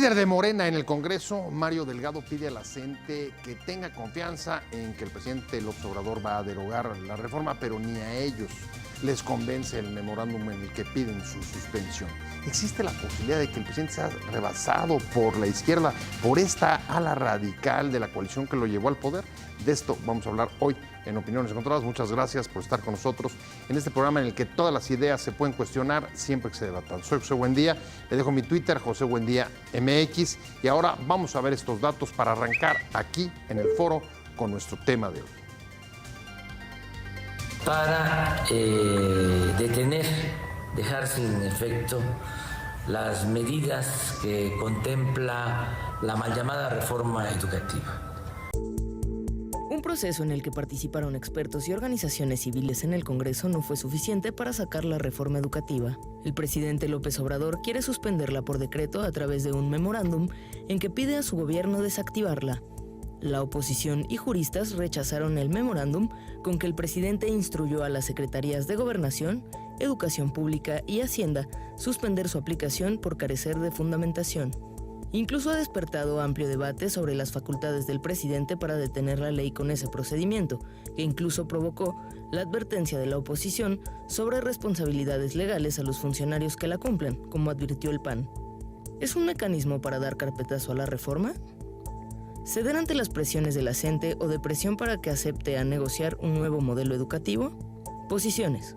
líder de Morena en el Congreso, Mario Delgado, pide a la gente que tenga confianza en que el presidente López Obrador va a derogar la reforma, pero ni a ellos les convence el memorándum en el que piden su suspensión. ¿Existe la posibilidad de que el presidente sea rebasado por la izquierda, por esta ala radical de la coalición que lo llevó al poder? De esto vamos a hablar hoy en Opiniones Encontradas. Muchas gracias por estar con nosotros en este programa en el que todas las ideas se pueden cuestionar siempre que se debatan. Soy José Buendía, le dejo mi Twitter, José Buendía MX, y ahora vamos a ver estos datos para arrancar aquí en el foro con nuestro tema de hoy. Para detener, dejar sin efecto las medidas que contempla la mal llamada reforma educativa. Un proceso en el que participaron expertos y organizaciones civiles en el Congreso no fue suficiente para sacar la reforma educativa. El presidente López Obrador quiere suspenderla por decreto a través de un memorándum en que pide a su gobierno desactivarla. La oposición y juristas rechazaron el memorándum con que el presidente instruyó a las secretarías de Gobernación, Educación Pública y Hacienda suspender su aplicación por carecer de fundamentación. Incluso ha despertado amplio debate sobre las facultades del presidente para detener la ley con ese procedimiento, que incluso provocó la advertencia de la oposición sobre responsabilidades legales a los funcionarios que la cumplan, como advirtió el PAN. ¿Es un mecanismo para dar carpetazo a la reforma? ¿Ceder ante las presiones de la gente o de presión para que acepte a negociar un nuevo modelo educativo? Posiciones.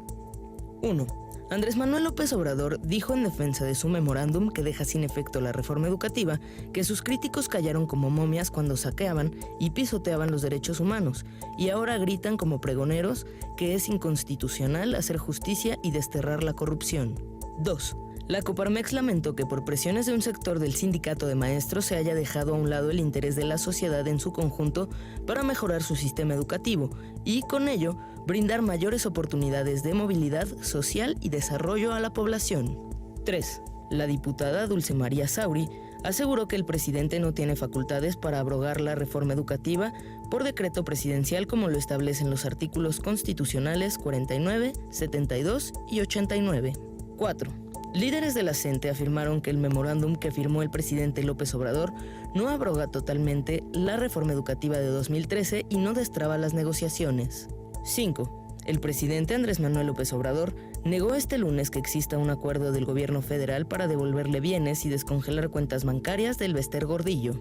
1. Andrés Manuel López Obrador dijo en defensa de su memorándum que deja sin efecto la reforma educativa que sus críticos callaron como momias cuando saqueaban y pisoteaban los derechos humanos y ahora gritan como pregoneros que es inconstitucional hacer justicia y desterrar la corrupción. 2. La Coparmex lamentó que por presiones de un sector del sindicato de maestros se haya dejado a un lado el interés de la sociedad en su conjunto para mejorar su sistema educativo y, con ello, brindar mayores oportunidades de movilidad social y desarrollo a la población. 3. La diputada Dulce María Sauri aseguró que el presidente no tiene facultades para abrogar la reforma educativa por decreto presidencial como lo establecen los artículos constitucionales 49, 72 y 89. 4. Líderes de la CENTE afirmaron que el memorándum que firmó el presidente López Obrador no abroga totalmente la reforma educativa de 2013 y no destraba las negociaciones. 5. El presidente Andrés Manuel López Obrador negó este lunes que exista un acuerdo del gobierno federal para devolverle bienes y descongelar cuentas bancarias del Bester Gordillo.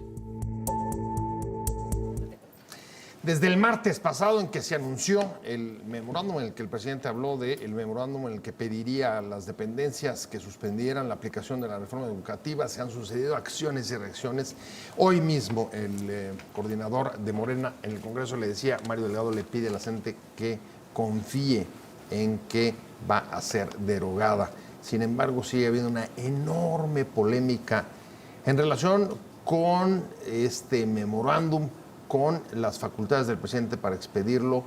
Desde el martes pasado en que se anunció el memorándum en el que el presidente habló del memorándum en el que pediría a las dependencias que suspendieran la aplicación de la reforma educativa, se han sucedido acciones y reacciones. Hoy mismo el coordinador de Morena en el Congreso le decía, Mario Delgado le pide a la gente que confíe en que va a ser derogada. Sin embargo, sigue habiendo una enorme polémica en relación con este memorándum, con las facultades del presidente para expedirlo,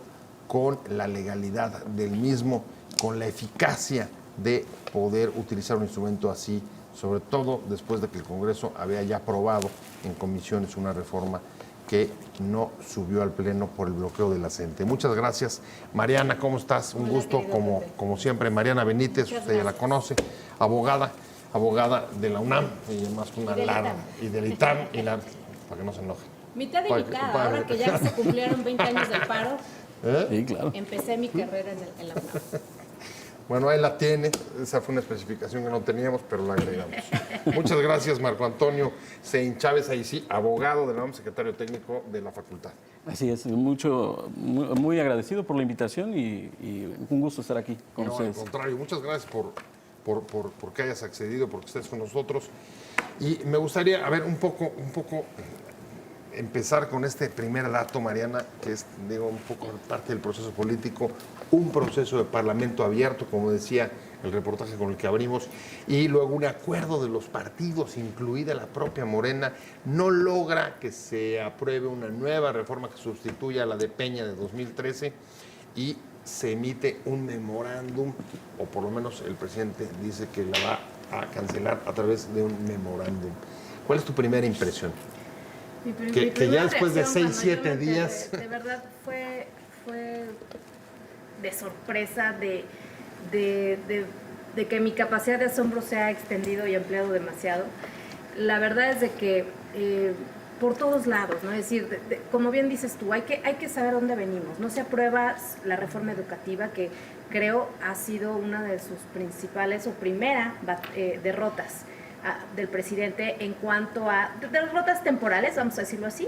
con la legalidad del mismo, con la eficacia de poder utilizar un instrumento así, sobre todo después de que el Congreso había ya aprobado en comisiones una reforma que no subió al Pleno por el bloqueo de la CENTE. Muchas gracias. Mariana, ¿cómo estás? Un gusto, como siempre. Mariana Benítez, usted ya la conoce, abogada de la UNAM, y además una larga, y del ITAM, para que no se enoje. Mitad dedicada, ahora que ya se cumplieron 20 años del paro, Sí, claro. empecé mi carrera en la UNAM. Bueno, ahí la tiene, esa fue una especificación que no teníamos, pero la agregamos. Muchas gracias, Marco Antonio Sein Chávez, ahí sí, abogado de la UNAM, secretario técnico de la facultad. Así es, muy agradecido por la invitación y un gusto estar aquí con ustedes. Al contrario, muchas gracias por que hayas accedido, porque estés con nosotros. Y me gustaría, un poco empezar con este primer dato, Mariana, que es, un poco parte del proceso político, un proceso de parlamento abierto, como decía el reportaje con el que abrimos, y luego un acuerdo de los partidos, incluida la propia Morena, no logra que se apruebe una nueva reforma que sustituya a la de Peña de 2013 y se emite un memorándum, o por lo menos el presidente dice que la va a cancelar a través de un memorándum. ¿Cuál es tu primera impresión? Que ya después de 6, 7 días... De verdad fue de sorpresa, de que mi capacidad de asombro se ha extendido y ampliado demasiado. la verdad es de que por todos lados, ¿no? Es decir, como bien dices tú, hay que saber dónde venimos. No se aprueba la reforma educativa, que creo ha sido una de sus principales o primera derrotas del presidente en cuanto a derrotas temporales, vamos a decirlo así,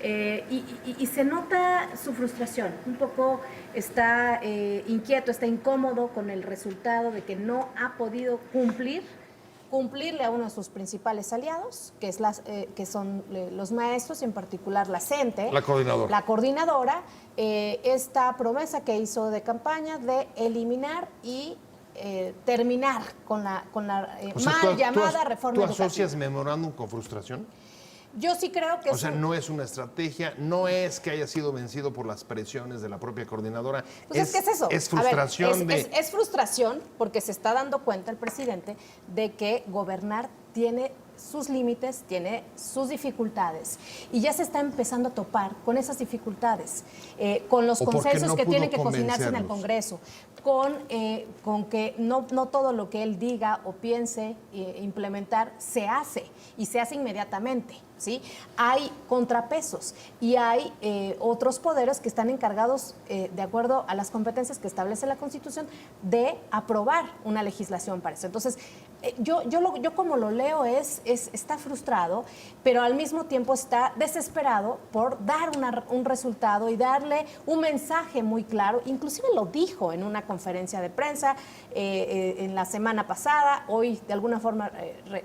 y se nota su frustración. Un poco está inquieto, está incómodo con el resultado de que no ha podido cumplirle a uno de sus principales aliados, que son los maestros y en particular la CENTE, la coordinadora, esta promesa que hizo de campaña de eliminar y terminar con la llamada reforma educativa. ¿Tú asocias memorándum con frustración? Yo sí creo que... O sea, no es una estrategia, no es que haya sido vencido por las presiones de la propia coordinadora. Pues ¿qué es eso? Es frustración es frustración porque se está dando cuenta el presidente de que gobernar tiene sus límites, tiene sus dificultades y ya se está empezando a topar con esas dificultades, con los consensos que tienen que cocinarse en el Congreso, con que no todo lo que él diga o piense implementar se hace y se hace inmediatamente, ¿sí? Hay contrapesos y hay otros poderes que están encargados, de acuerdo a las competencias que establece la Constitución, de aprobar una legislación para eso. Entonces, yo como lo leo está frustrado, pero al mismo tiempo está desesperado por dar un resultado y darle un mensaje muy claro. Inclusive lo dijo en una conferencia de prensa en la semana pasada, hoy de alguna forma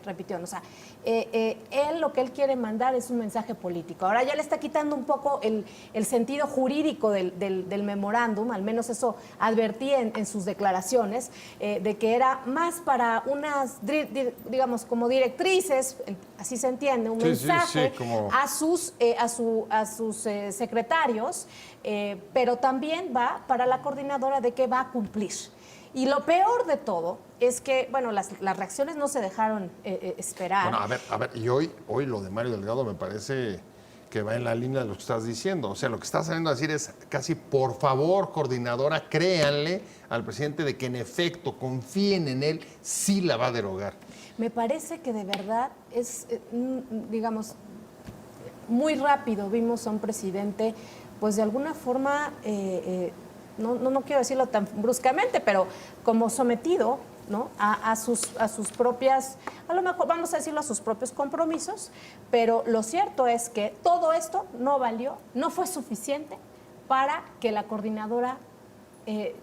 repitió, ¿no? O sea, él lo que él quiere mandar es un mensaje político. Ahora ya le está quitando un poco el sentido jurídico del memorándum, al menos eso advertí en sus declaraciones, de que era más para unas, digamos, como directrices, así se entiende, un mensaje como a sus secretarios, pero también va para la coordinadora de que va a cumplir. Y lo peor de todo es que, bueno, las reacciones no se dejaron esperar. Bueno, a ver, y hoy lo de Mario Delgado me parece que va en la línea de lo que estás diciendo. O sea, lo que estás saliendo a decir es casi, por favor, coordinadora, créanle al presidente de que en efecto confíen en él, sí la va a derogar. Me parece que de verdad es, digamos, muy rápido vimos a un presidente, pues de alguna forma... No quiero decirlo tan bruscamente, pero como sometido, ¿no? a sus propias, a lo mejor vamos a decirlo, a sus propios compromisos, pero lo cierto es que todo esto no valió, no fue suficiente para que la coordinadora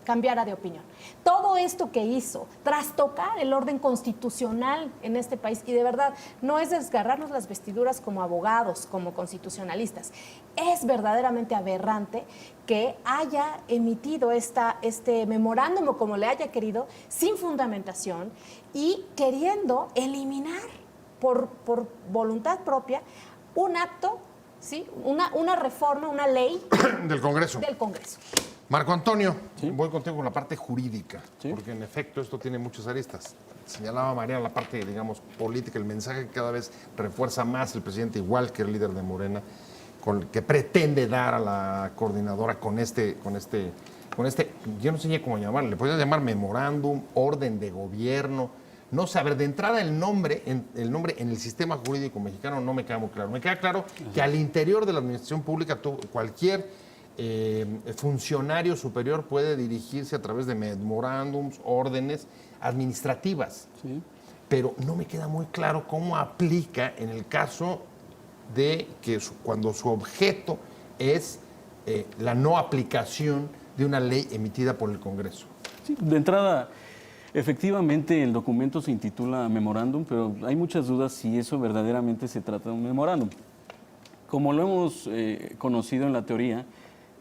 cambiara de opinión. Todo esto que hizo, trastocar el orden constitucional en este país, y de verdad no es desgarrarnos las vestiduras como abogados, como constitucionalistas, es verdaderamente aberrante que haya emitido este memorándum, o como le haya querido, sin fundamentación y queriendo eliminar por voluntad propia un acto, ¿sí? una reforma, una ley del Congreso. Marco Antonio, ¿sí? Voy contigo con la parte jurídica, ¿sí? Porque en efecto esto tiene muchas aristas. Señalaba María la parte, digamos, política, el mensaje que cada vez refuerza más el presidente, igual que el líder de Morena, que pretende dar a la coordinadora con este, yo no sé cómo llamarle, le podrías llamar memorándum, orden de gobierno, no saber de entrada el nombre en el sistema jurídico mexicano no me queda muy claro. Me queda claro que al interior de la administración pública cualquier funcionario superior puede dirigirse a través de memorándums, órdenes administrativas. Sí. Pero no me queda muy claro cómo aplica en el caso de que cuando su objeto es la no aplicación de una ley emitida por el Congreso. Sí, de entrada, efectivamente el documento se intitula memorándum, pero hay muchas dudas si eso verdaderamente se trata de un memorándum. Como lo hemos conocido en la teoría,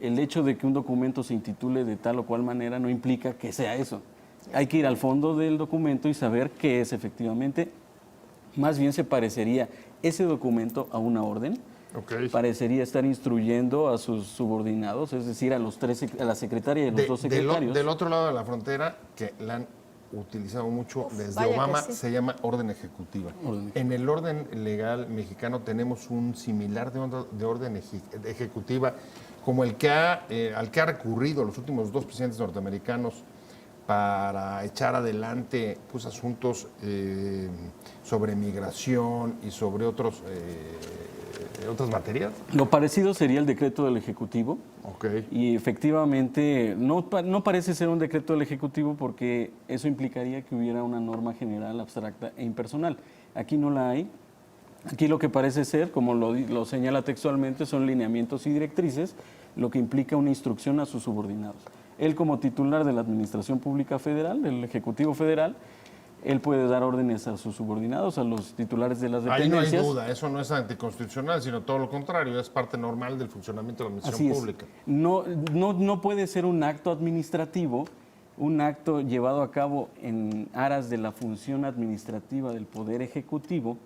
el hecho de que un documento se intitule de tal o cual manera no implica que sea eso. Hay que ir al fondo del documento y saber qué es efectivamente. Más bien se parecería ese documento a una orden. Okay. Parecería estar instruyendo a sus subordinados, es decir, a la secretaria y a los dos secretarios. Del otro lado de la frontera, que la han utilizado mucho desde Obama, sí. Se llama orden ejecutiva. En el orden legal mexicano tenemos un similar de orden ejecutiva como el que al que ha recurrido los últimos dos presidentes norteamericanos para echar adelante pues, asuntos sobre migración y sobre otras materias? Lo parecido sería el decreto del Ejecutivo. Okay. Y efectivamente no parece ser un decreto del Ejecutivo porque eso implicaría que hubiera una norma general, abstracta e impersonal. Aquí no la hay. Aquí lo que parece ser, como lo señala textualmente, son lineamientos y directrices, lo que implica una instrucción a sus subordinados. Él, como titular de la Administración Pública Federal, del Ejecutivo Federal, él puede dar órdenes a sus subordinados, a los titulares de las dependencias. Ahí no hay duda, eso no es anticonstitucional, sino todo lo contrario, es parte normal del funcionamiento de la administración pública. No puede ser un acto administrativo, un acto llevado a cabo en aras de la función administrativa del Poder Ejecutivo,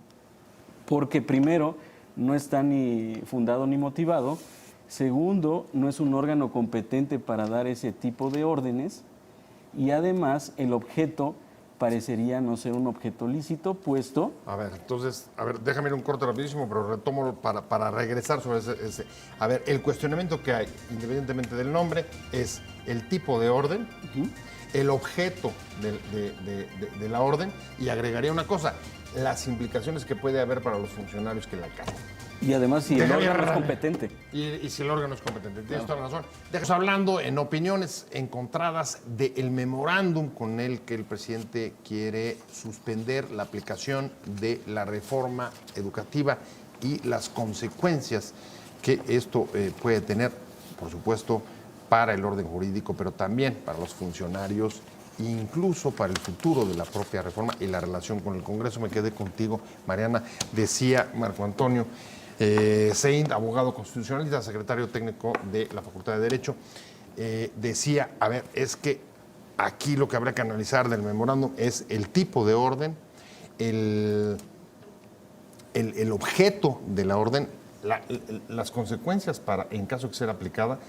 porque primero, no está ni fundado ni motivado, segundo, no es un órgano competente para dar ese tipo de órdenes, y además el objeto parecería no ser un objeto lícito, puesto... A ver, entonces, déjame ir un corte rapidísimo, pero retomo para regresar sobre ese. A ver, el cuestionamiento que hay, independientemente del nombre, es el tipo de orden, el objeto de la orden, y agregaría una cosa, las implicaciones que puede haber para los funcionarios que la acaten. Y además si el órgano es competente. Y si el órgano es competente. Tienes toda la razón. Estamos hablando en opiniones encontradas del memorándum con el que el presidente quiere suspender la aplicación de la reforma educativa y las consecuencias que esto puede tener, por supuesto, para el orden jurídico, pero también para los funcionarios, incluso para el futuro de la propia reforma y la relación con el Congreso. Me quedé contigo, Mariana. Decía Marco Antonio Seint, abogado constitucionalista, secretario técnico de la Facultad de Derecho, decía, a ver, es que aquí lo que habrá que analizar del memorándum es el tipo de orden, el objeto de la orden, las consecuencias en caso de ser aplicada,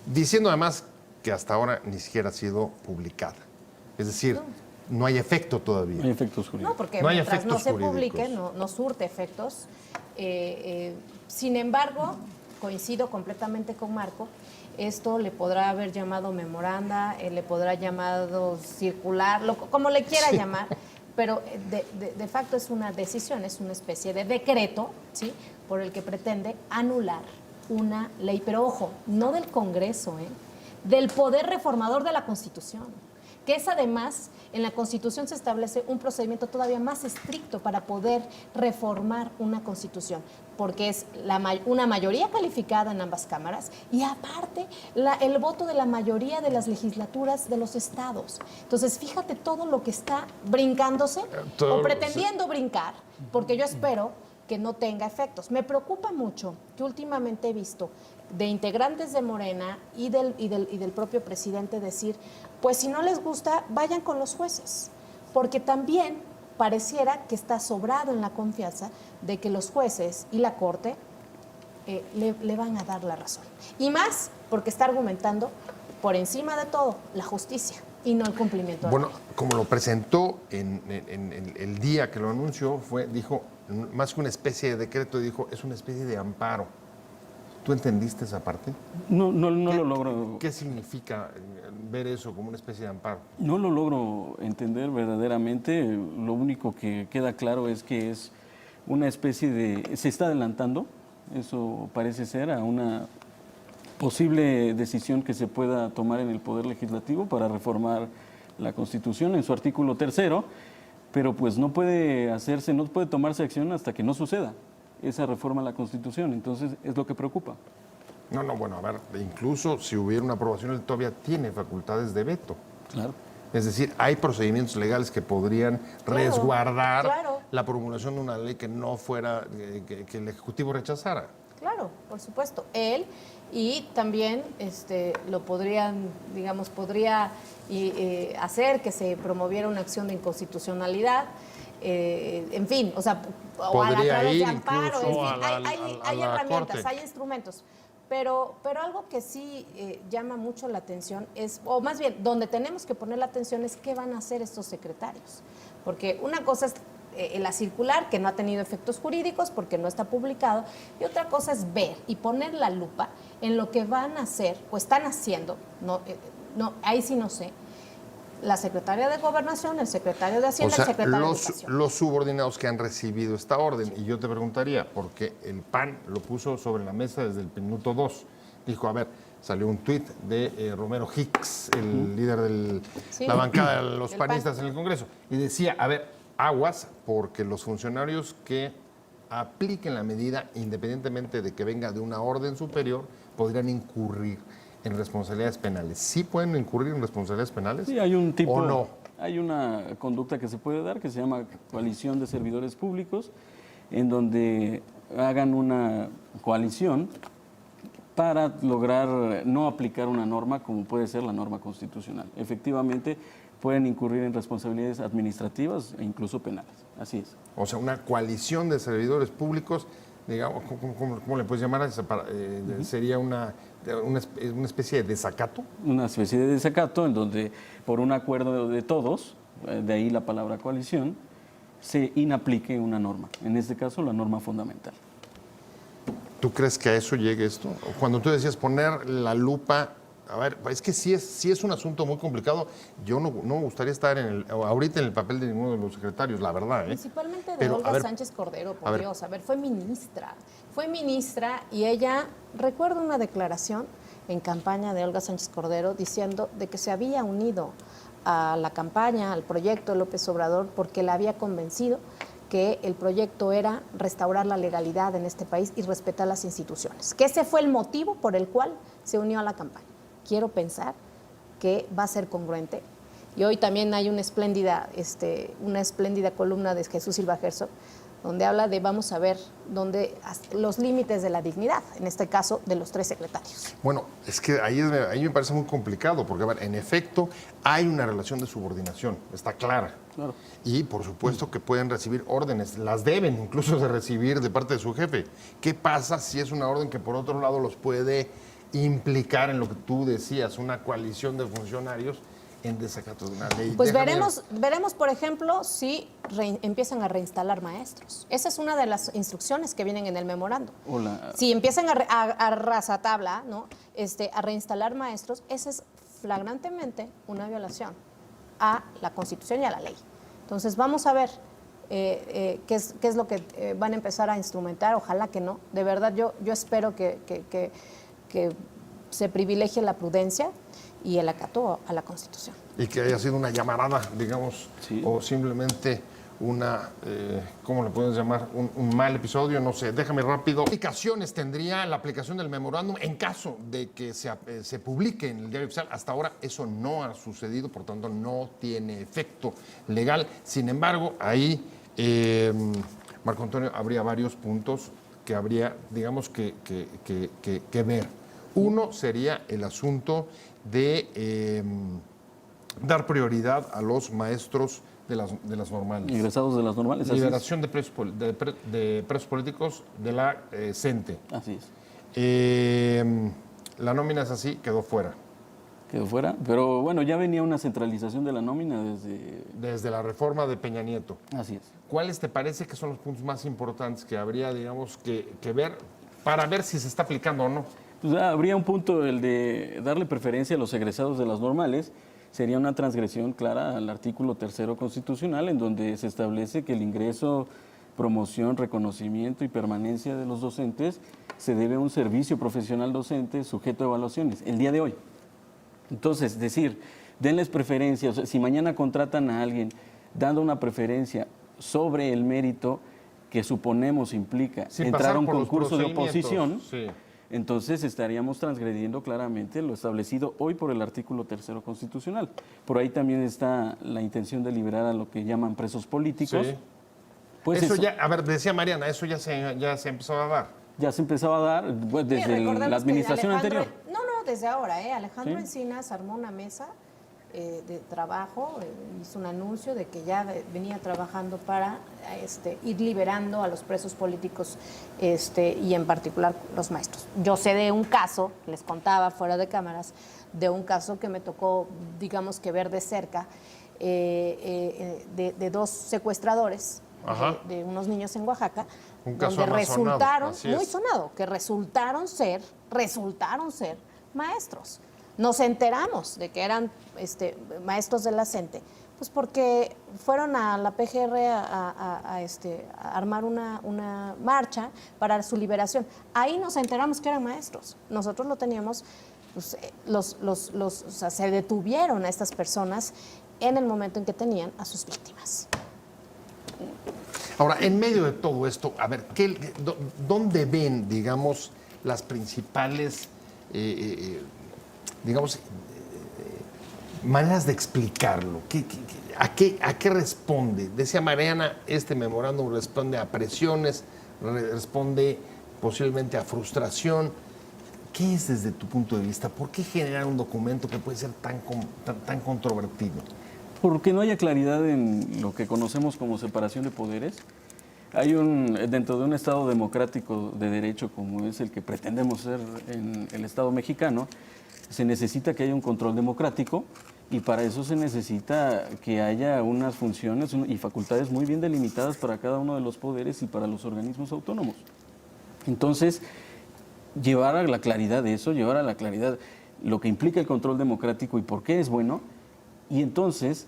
diciendo además que hasta ahora ni siquiera ha sido publicada. Es decir, no hay efecto todavía. No hay efectos jurídicos. No, porque no hay mientras efectos no se jurídicos. publique, no surte efectos. Sin embargo, coincido completamente con Marco, esto le podrá haber llamado memoranda, le podrá llamado circular, como le quiera llamar, pero de facto es una decisión, es una especie de decreto, ¿sí?, por el que pretende anular una ley, pero ojo, no del Congreso, del poder reformador de la Constitución, que es además, en la Constitución se establece un procedimiento todavía más estricto para poder reformar una Constitución, porque es una mayoría calificada en ambas cámaras y aparte el voto de la mayoría de las legislaturas de los estados. Entonces, fíjate todo lo que está brincándose o pretendiendo brincar, porque yo espero que no tenga efectos. Me preocupa mucho que últimamente he visto de integrantes de Morena y del propio presidente decir, pues si no les gusta, vayan con los jueces, porque también pareciera que está sobrado en la confianza de que los jueces y la Corte le van a dar la razón. Y más porque está argumentando por encima de todo la justicia y no el cumplimiento de la ley. Bueno, como lo presentó en el día que lo anunció, dijo, más que una especie de decreto, dijo, es una especie de amparo. ¿Tú entendiste esa parte? No lo logro. ¿Qué significa ver eso como una especie de amparo? No lo logro entender verdaderamente. Lo único que queda claro es que es una especie de... Se está adelantando, eso parece ser, a una posible decisión que se pueda tomar en el Poder Legislativo para reformar la Constitución en su artículo 3º, pero pues no puede tomarse acción hasta que no suceda esa reforma a la Constitución. Entonces, es lo que preocupa. Bueno, a ver, incluso si hubiera una aprobación, él todavía tiene facultades de veto. Claro. Es decir, hay procedimientos legales que podrían resguardar la promulgación de una ley que no fuera, que el Ejecutivo rechazara. Claro, por supuesto. Él y también lo podría hacer que se promoviera una acción de inconstitucionalidad. En fin, o a través de amparo, hay herramientas, hay instrumentos. Pero algo que sí llama mucho la atención es, o más bien, donde tenemos que poner la atención es qué van a hacer estos secretarios. Porque una cosa es la circular, que no ha tenido efectos jurídicos porque no está publicado, y otra cosa es ver y poner la lupa en lo que van a hacer o están haciendo, ahí sí no sé, la secretaria de Gobernación, el secretario de O Hacienda, sea, el secretario de Educación. los subordinados que han recibido esta orden. Y yo te preguntaría, porque el PAN lo puso sobre la mesa desde el minuto 2. Dijo, a ver, salió un tuit de Romero Hicks, el líder de Sí. la bancada de los Del panistas PAN. en el Congreso, y decía, a ver, aguas, porque los funcionarios que apliquen la medida, independientemente de que venga de una orden superior, podrían incurrir en responsabilidades penales. ¿Sí pueden incurrir en responsabilidades penales? Sí, hay un tipo, ¿O no? hay una conducta que se puede dar que se llama coalición de servidores públicos, en donde hagan una coalición para lograr no aplicar una norma como puede ser la norma constitucional. Efectivamente, pueden incurrir en responsabilidades administrativas e incluso penales. Así es. O sea, una coalición de servidores públicos, digamos, ¿cómo le puedes llamar a esa? Sería una especie de desacato. Una especie de desacato en donde, por un acuerdo de todos, de ahí la palabra coalición, se inaplique una norma. En este caso, la norma fundamental. ¿Tú crees que a eso llegue esto? Cuando tú decías poner la lupa, a ver, es que sí es un asunto muy complicado. Yo no me gustaría estar ahorita en el papel de ninguno de los secretarios, la verdad. Principalmente de Pero, a Olga ver, Sánchez Cordero, a por ver. Dios. A ver, fue ministra y ella, recuerdo una declaración en campaña de Olga Sánchez Cordero diciendo de que se había unido a la campaña, al proyecto de López Obrador, porque la había convencido que el proyecto era restaurar la legalidad en este país y respetar las instituciones. Que ese fue el motivo por el cual se unió a la campaña. Quiero pensar que va a ser congruente. Y hoy también hay una espléndida columna de Jesús Silva Herzog, donde habla de, vamos a ver, los límites de la dignidad, en este caso, de los 3 secretarios. Bueno, es que ahí me parece muy complicado, porque, a ver, en efecto, hay una relación de subordinación, está clara. Claro. Y, por supuesto, que pueden recibir órdenes, las deben incluso de recibir de parte de su jefe. ¿Qué pasa si es una orden que, por otro lado, los puede implicar en lo que tú decías, una coalición de funcionarios en desacato de una ley? Pues veremos, por ejemplo, si empiezan a reinstalar maestros. Esa es una de las instrucciones que vienen en el memorando. Si empiezan a rajatabla, ¿no? A reinstalar maestros, esa es flagrantemente una violación a la Constitución y a la ley. Entonces, vamos a ver qué es lo que van a empezar a instrumentar. Ojalá que no. De verdad, yo espero que se privilegie la prudencia y el acato a la Constitución. Y que haya sido una llamarada, digamos, Sí. o simplemente una, ¿cómo le puedes llamar? Un mal episodio, no sé. Déjame rápido. ¿Qué implicaciones tendría la aplicación del memorándum en caso de que se publique en el diario oficial? Hasta ahora eso no ha sucedido, por tanto no tiene efecto legal. Sin embargo, ahí, Marco Antonio, habría varios puntos que habría, digamos, que ver. Uno sería el asunto de dar prioridad a los maestros de las normales. Egresados de las normales. Así es. Liberación de presos políticos de la CENTE. Así es. La nómina es así, quedó fuera. Quedó fuera. Pero bueno, ya venía una centralización de la nómina Desde la reforma de Peña Nieto. Así es. ¿Cuáles te parece que son los puntos más importantes que habría, digamos, que ver para ver si se está aplicando o no? Pues habría un punto, el de darle preferencia a los egresados de las normales. Sería una transgresión clara al artículo 3º constitucional, en donde se establece que el ingreso, promoción, reconocimiento y permanencia de los docentes se debe a un servicio profesional docente sujeto a evaluaciones, el día de hoy. Entonces, decir, denles preferencia, o sea, si mañana contratan a alguien dando una preferencia sobre el mérito que suponemos implica Sin entrar a pasar un por los concurso de procedimientos, oposición, sí. entonces estaríamos transgrediendo claramente lo establecido hoy por el artículo 3º constitucional. Por ahí también está la intención de liberar a lo que llaman presos políticos. Sí. Pues eso ya, a ver, decía Mariana, eso ya se empezó a dar. ya se empezaba a dar desde Recordemos la que administración anterior. No, desde ahora. Alejandro Sí. Encinas armó una mesa de trabajo, hizo un anuncio de que ya venía trabajando para ir liberando a los presos políticos y en particular los maestros. Yo sé de un caso, les contaba fuera de cámaras, de un caso que me tocó, digamos que ver de cerca, de 2 secuestradores de unos niños en Oaxaca, Un caso donde más sonado, resultaron, así es. muy sonado, que resultaron ser maestros. nos enteramos de que eran maestros de la CENTE, pues porque fueron a la PGR a armar una marcha para su liberación. Ahí nos enteramos que eran maestros. Nosotros lo teníamos, pues, o sea, se detuvieron a estas personas en el momento en que tenían a sus víctimas. Ahora, en medio de todo esto, a ver, ¿dónde ven, digamos, las principales, digamos, maneras de explicarlo? ¿A qué responde? Decía Mariana, este memorándum responde a presiones, responde posiblemente a frustración. ¿Qué es desde tu punto de vista? ¿Por qué generar un documento que puede ser tan controvertido? Porque no haya claridad en lo que conocemos como separación de poderes. Dentro de un Estado democrático de derecho como es el que pretendemos ser en el Estado mexicano, se necesita que haya un control democrático y para eso se necesita que haya unas funciones y facultades muy bien delimitadas para cada uno de los poderes y para los organismos autónomos. Entonces, llevar a la claridad de eso, llevar a la claridad lo que implica el control democrático y por qué es bueno, y entonces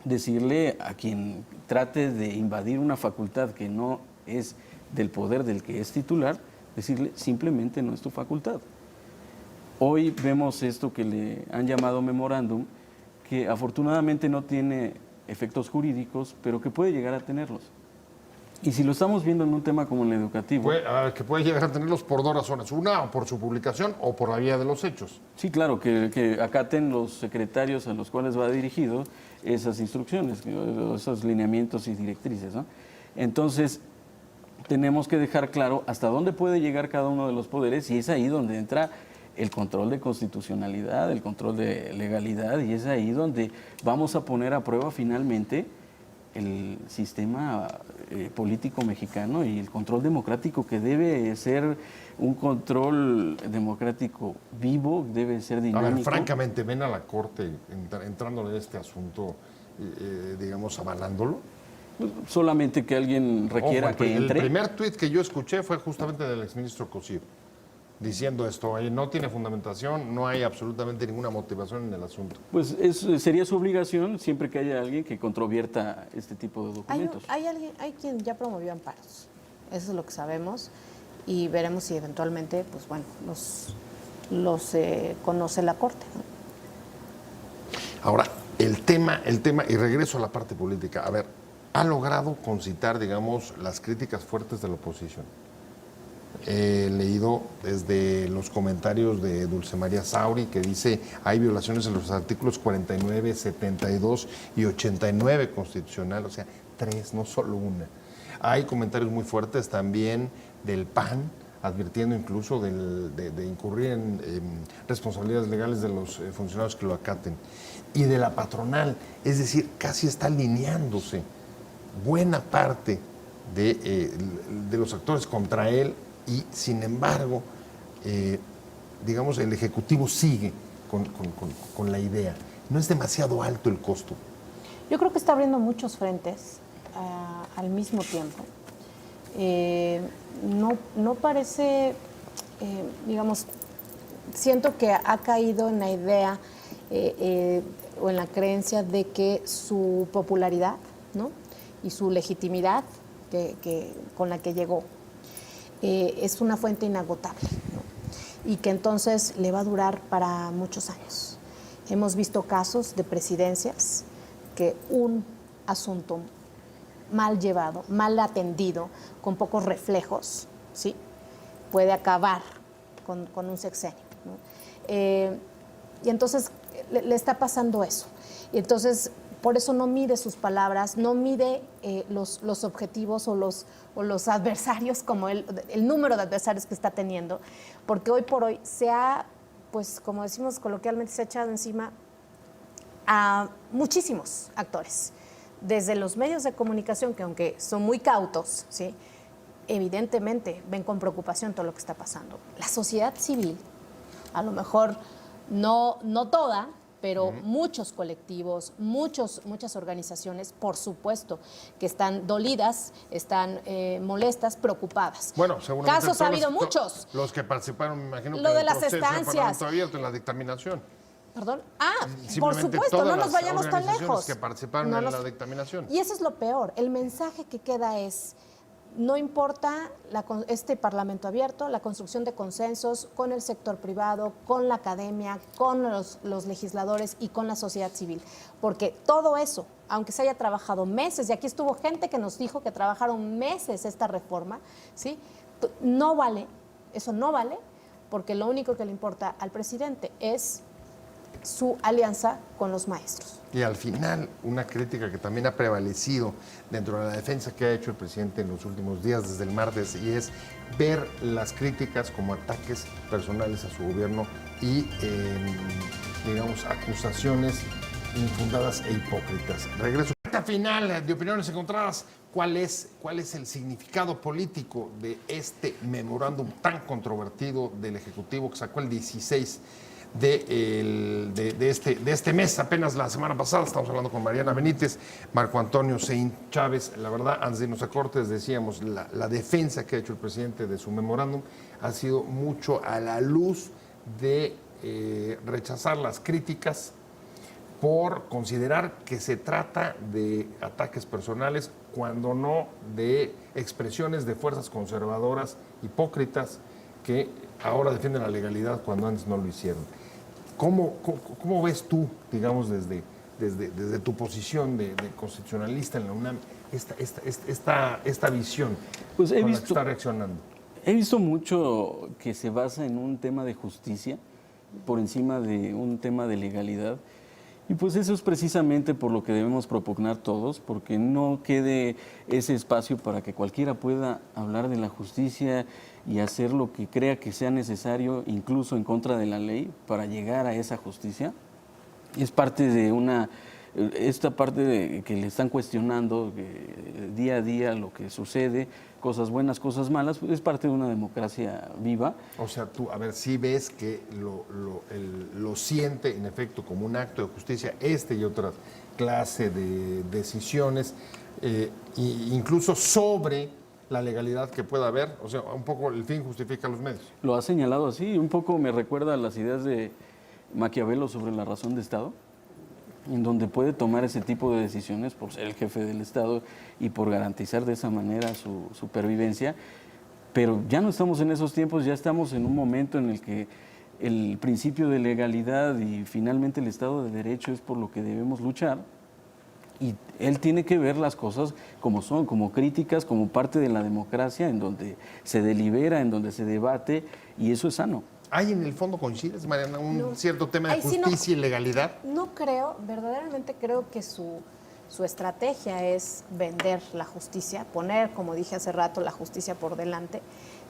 decirle a quien trate de invadir una facultad que no es del poder del que es titular, decirle simplemente no es tu facultad. Hoy vemos esto que le han llamado memorándum, que afortunadamente no tiene efectos jurídicos, pero que puede llegar a tenerlos. Y si lo estamos viendo en un tema como el educativo... Que puede llegar a tenerlos por dos razones. Una, o por su publicación, o por la vía de los hechos. Sí, claro, que acaten los secretarios a los cuales va dirigido esas instrucciones, esos lineamientos y directrices, ¿no? Entonces, tenemos que dejar claro hasta dónde puede llegar cada uno de los poderes y es ahí donde entra el control de constitucionalidad, el control de legalidad y es ahí donde vamos a poner a prueba finalmente el sistema político mexicano y el control democrático que debe ser un control democrático vivo, debe ser dinámico. A ver, francamente, ¿ven a la Corte entrando en este asunto, digamos, avalándolo? Solamente que alguien requiera que entre. El primer tuit que yo escuché fue justamente del exministro Cosío, diciendo esto, no tiene fundamentación, no hay absolutamente ninguna motivación en el asunto. Pues sería su obligación siempre que haya alguien que controvierta este tipo de documentos. Hay quien ya promovió amparos, eso es lo que sabemos, y veremos si eventualmente, pues bueno, los conoce la Corte, ¿no? Ahora, el tema, y regreso a la parte política, a ver, ha logrado concitar, digamos, las críticas fuertes de la oposición. He leído desde los comentarios de Dulce María Sauri que dice hay violaciones en los artículos 49, 72 y 89 constitucional, o sea, 3, no solo una. Hay comentarios muy fuertes también del PAN, advirtiendo incluso de incurrir en responsabilidades legales de los funcionarios que lo acaten. Y de la patronal, es decir, casi está alineándose buena parte de los actores contra él. Y, sin embargo, digamos, el Ejecutivo sigue con la idea. ¿No es demasiado alto el costo? Yo creo que está abriendo muchos frentes al mismo tiempo. No parece, digamos, siento que ha caído en la idea o en la creencia de que su popularidad, ¿no?, y su legitimidad con la que llegó es una fuente inagotable, ¿no?, y que entonces le va a durar para muchos años. Hemos visto casos de presidencias que un asunto mal llevado, mal atendido, con pocos reflejos, ¿sí?, puede acabar con un sexenio, ¿no? Y entonces le está pasando eso. Y entonces, por eso no mide sus palabras, no mide los objetivos o los adversarios, como el número de adversarios que está teniendo, porque hoy por hoy se ha, pues como decimos coloquialmente, se ha echado encima a muchísimos actores, desde los medios de comunicación, que aunque son muy cautos, ¿sí?, evidentemente ven con preocupación todo lo que está pasando. La sociedad civil, a lo mejor no toda, pero muchos colectivos, muchas organizaciones, por supuesto, que están dolidas, están molestas, preocupadas. Bueno, seguramente casos ha todos habido muchos. Los que participaron, me imagino, Lo que en de el las proceso de estancias. Parlamento abierto, en la dictaminación. Perdón. Por Simplemente supuesto, todas no nos las vayamos tan organizaciones lejos. que participaron en la dictaminación. Y eso es lo peor. El mensaje que queda es, no importa este Parlamento abierto, la construcción de consensos con el sector privado, con la academia, con los legisladores y con la sociedad civil. Porque todo eso, aunque se haya trabajado meses, y aquí estuvo gente que nos dijo que trabajaron meses esta reforma, ¿sí? No vale, eso no vale, porque lo único que le importa al presidente es su alianza con los maestros. Y al final, una crítica que también ha prevalecido dentro de la defensa que ha hecho el presidente en los últimos días, desde el martes, y es ver las críticas como ataques personales a su gobierno y, digamos, acusaciones infundadas e hipócritas. Regreso. Recta final de Opiniones Encontradas. ¿Cuál es el significado político de este memorándum tan controvertido del Ejecutivo que sacó el 16 de este mes, apenas la semana pasada? Estamos hablando con Mariana Benítez, Marco Antonio Seín Chávez. La verdad, antes de irnos a cortes, decíamos, la defensa que ha hecho el presidente de su memorándum ha sido mucho a la luz de rechazar las críticas por considerar que se trata de ataques personales, cuando no de expresiones de fuerzas conservadoras hipócritas que ahora defienden la legalidad cuando antes no lo hicieron. ¿Cómo ves tú, digamos, desde tu posición de constitucionalista en la UNAM, esta visión Pues con la que está reaccionando? He visto mucho que se basa en un tema de justicia por encima de un tema de legalidad. Y pues eso es precisamente por lo que debemos propugnar todos, porque no quede ese espacio para que cualquiera pueda hablar de la justicia y hacer lo que crea que sea necesario, incluso en contra de la ley, para llegar a esa justicia. Es parte de esta parte de que le están cuestionando día a día lo que sucede, cosas buenas, cosas malas, pues es parte de una democracia viva. O sea, tú, a ver, si ves que lo siente, en efecto, como un acto de justicia, y otra clase de decisiones, incluso sobre la legalidad que pueda haber. O sea, un poco el fin justifica los medios. Lo ha señalado así, un poco me recuerda a las ideas de Maquiavelo sobre la razón de Estado, en donde puede tomar ese tipo de decisiones por ser el jefe del Estado y por garantizar de esa manera su supervivencia. Pero ya no estamos en esos tiempos, ya estamos en un momento en el que el principio de legalidad y finalmente el Estado de Derecho es por lo que debemos luchar. Y él tiene que ver las cosas como son, como críticas, como parte de la democracia, en donde se delibera, en donde se debate, y eso es sano. ¿Hay en el fondo, coincides, Mariana, un cierto tema de Ahí sí justicia y legalidad? No creo, verdaderamente creo que su estrategia es vender la justicia, poner, como dije hace rato, la justicia por delante.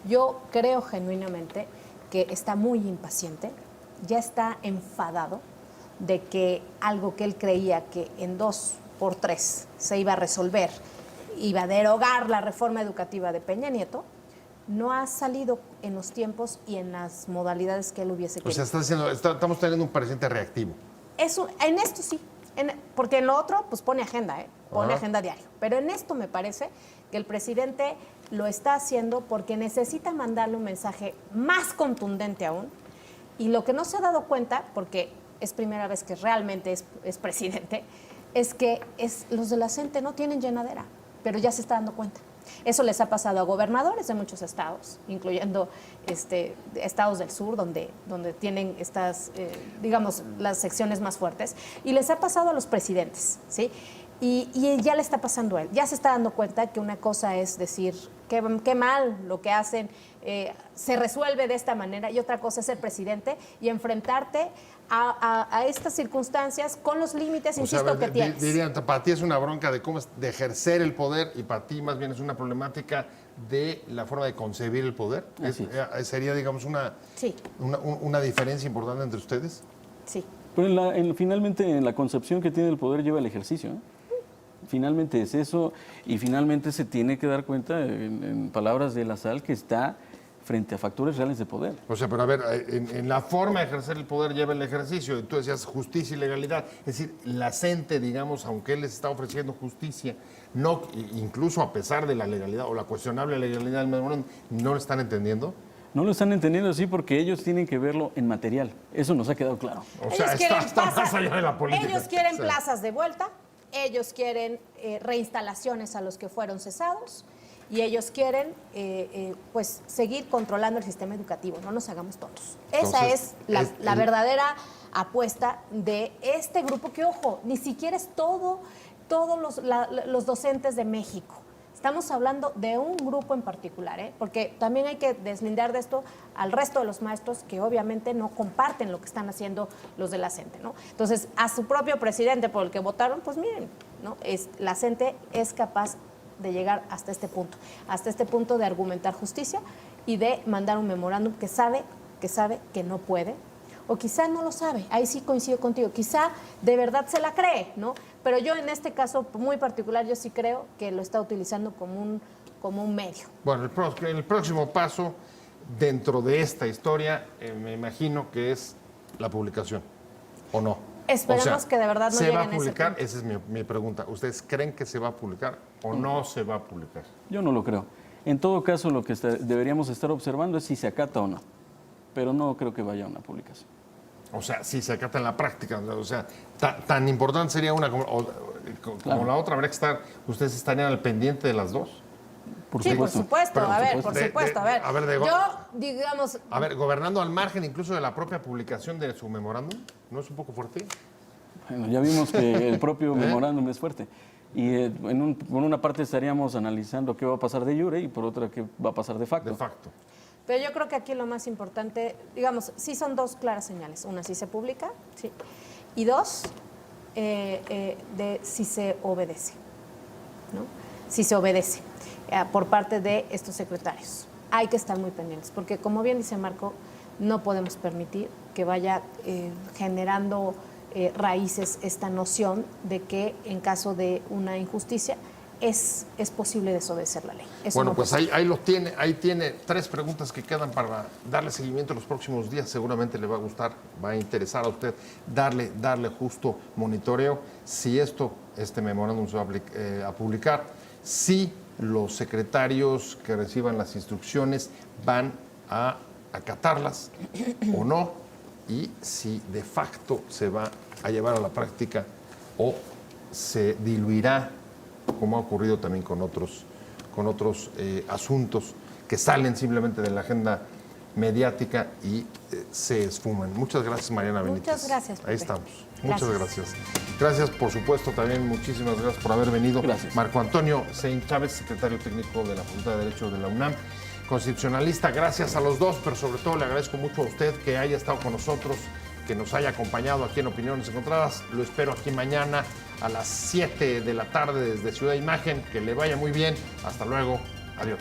Yo creo genuinamente que está muy impaciente, ya está enfadado de que algo que él creía que en 2x3 se iba a resolver, iba a derogar la reforma educativa de Peña Nieto, no ha salido en los tiempos y en las modalidades que él hubiese querido. O sea, estamos teniendo un presidente reactivo. En esto sí, porque en lo otro pues pone agenda, pone agenda diario. Pero en esto me parece que el presidente lo está haciendo porque necesita mandarle un mensaje más contundente aún. Y lo que no se ha dado cuenta, porque es primera vez que realmente es presidente, es que los de la CENTE no tienen llenadera, pero ya se está dando cuenta. Eso les ha pasado a gobernadores de muchos estados, incluyendo estados del sur, donde tienen estas, digamos, las secciones más fuertes, y les ha pasado a los presidentes, ¿sí? Y ya le está pasando a él. Ya se está dando cuenta que una cosa es decir, qué mal lo que hacen, se resuelve de esta manera, y otra cosa es ser presidente y enfrentarte a estas circunstancias con los límites, insisto, que tienes. Dirían, para ti es una bronca de ejercer el poder, y para ti más bien es una problemática de la forma de concebir el poder. ¿Sería, digamos, una diferencia importante entre ustedes? Sí. Pero finalmente en la concepción que tiene el poder lleva el ejercicio, ¿no? Finalmente es eso, y finalmente se tiene que dar cuenta, en palabras de La Salle, que está frente a factores reales de poder. O sea, pero a ver, en la forma de ejercer el poder lleva el ejercicio. Y tú decías justicia y legalidad. Es decir, la CENTE, digamos, aunque él les está ofreciendo justicia, no, incluso a pesar de la legalidad o la cuestionable legalidad del memorándum, ¿no lo están entendiendo? No lo están entendiendo así porque ellos tienen que verlo en material. Eso nos ha quedado claro. O sea, está más allá de la política. Ellos quieren O sea, plazas de vuelta, ellos quieren reinstalaciones a los que fueron cesados y ellos quieren pues seguir controlando el sistema educativo. No nos hagamos tontos. Esa Entonces, es la verdadera apuesta de este grupo que, ojo, ni siquiera es todos los docentes de México. Estamos hablando de un grupo en particular, porque también hay que deslindar de esto al resto de los maestros que obviamente no comparten lo que están haciendo los de la CENTE, ¿no? Entonces, a su propio presidente por el que votaron, pues miren, ¿no? La CENTE es capaz de llegar hasta este punto de argumentar justicia y de mandar un memorándum que sabe que no puede, o quizá no lo sabe, ahí sí coincido contigo, quizá de verdad se la cree, ¿no? Pero yo en este caso muy particular, yo sí creo que lo está utilizando como un medio. Bueno, el próximo paso dentro de esta historia, me imagino que es la publicación, ¿o no? Esperemos que de verdad no ¿se va a lleguen a ese publicar? punto. Esa es mi pregunta. ¿Ustedes creen que se va a publicar o no se va a publicar? Yo no lo creo. En todo caso, lo que deberíamos estar observando es si se acata o no. Pero no creo que vaya a una publicación. O sea, si se acata en la práctica. O sea, tan importante sería una como Claro. la otra. Habría que estar, ¿ustedes estarían al pendiente de las dos? Sí, por supuesto. Pero, A ver, por por supuesto. supuesto. A ver, Yo, digamos, A ver, gobernando al margen incluso de la propia publicación de su memorándum, ¿no es un poco fuerte? Bueno, ya vimos que el propio memorándum es fuerte. Y por una parte estaríamos analizando qué va a pasar de jure y por otra qué va a pasar de facto. De facto. pero yo creo que aquí lo más importante, digamos, sí son dos claras señales. Una, si se publica, sí. Y dos, de si se obedece, ¿no? Si se obedece por parte de estos secretarios. Hay que estar muy pendientes, porque como bien dice Marco, no podemos permitir que vaya generando raíces esta noción de que en caso de una injusticia es posible desobedecer la ley. Eso Bueno, no pues puede ser. ahí lo tiene, ahí tiene 3 preguntas que quedan para darle seguimiento en los próximos días. Seguramente le va a gustar, va a interesar a usted darle justo monitoreo si este memorándum se va a publicar, si los secretarios que reciban las instrucciones van a acatarlas o no, y si de facto se va a llevar a la práctica o se diluirá, como ha ocurrido también con otros asuntos que salen simplemente de la agenda mediática y se esfuman. Muchas gracias, Mariana Benítez. Muchas gracias, Pepe. Ahí estamos. Gracias. Muchas gracias. Gracias, por supuesto, también muchísimas gracias por haber venido. Gracias. Marco Antonio Sein Chávez, secretario técnico de la Facultad de Derecho de la UNAM, constitucionalista. Gracias a los dos, pero sobre todo le agradezco mucho a usted que haya estado con nosotros, que nos haya acompañado aquí en Opiniones Encontradas. Lo espero aquí mañana a las 7 de la tarde desde Ciudad Imagen. Que le vaya muy bien. Hasta luego. Adiós.